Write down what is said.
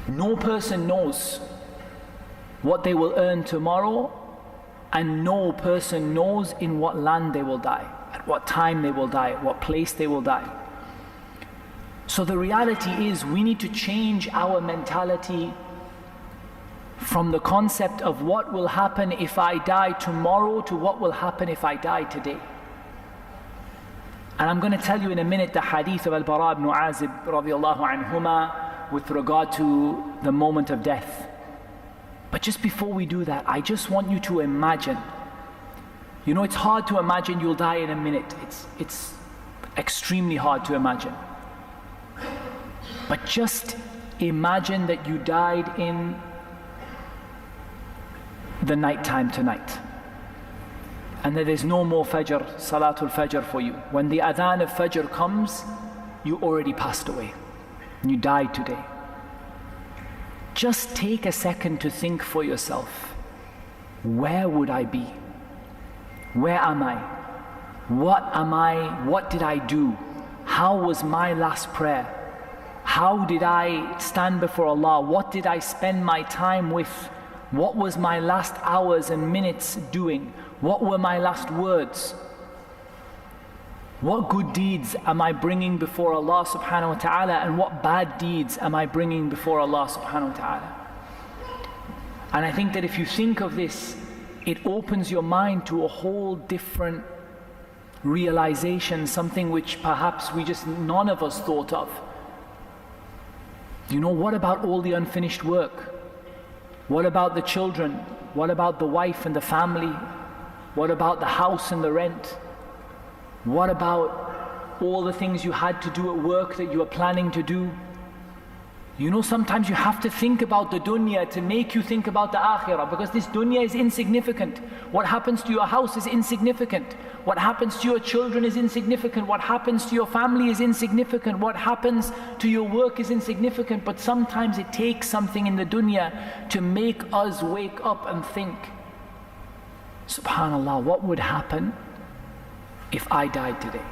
No person knows what they will earn tomorrow, and no person knows in what land they will die, at what time they will die, at what place they will die. So the reality is we need to change our mentality from the concept of what will happen if I die tomorrow to what will happen if I die today. And I'm going to tell you in a minute the hadith of Al-Bara ibn Azib radiallahu anhuma with regard to the moment of death. But just before we do that, I just want you to imagine. You know, it's hard to imagine you'll die in a minute. It's extremely hard to imagine. But just imagine that you died in the night time tonight, and that there's no more Fajr, Salatul Fajr for you. When the adhan of Fajr comes, you already passed away. You died today. Just take a second to think for yourself. Where would I be? Where am I? What am I? What did I do? How was my last prayer? How did I stand before Allah? What did I spend my time with? What was my last hours and minutes doing? What were my last words? What good deeds am I bringing before Allah subhanahu wa ta'ala, and what bad deeds am I bringing before Allah subhanahu wa ta'ala? And I think that if you think of this, it opens your mind to a whole different realization, something which perhaps none of us thought of. You know, what about all the unfinished work? What about the children? What about the wife and the family? What about the house and the rent? What about all the things you had to do at work that you were planning to do? You know, sometimes you have to think about the dunya to make you think about the akhirah, because this dunya is insignificant. What happens to your house is insignificant. What happens to your children is insignificant. What happens to your family is insignificant. What happens to your work is insignificant. But sometimes it takes something in the dunya to make us wake up and think, subhanallah, what would happen if I died today?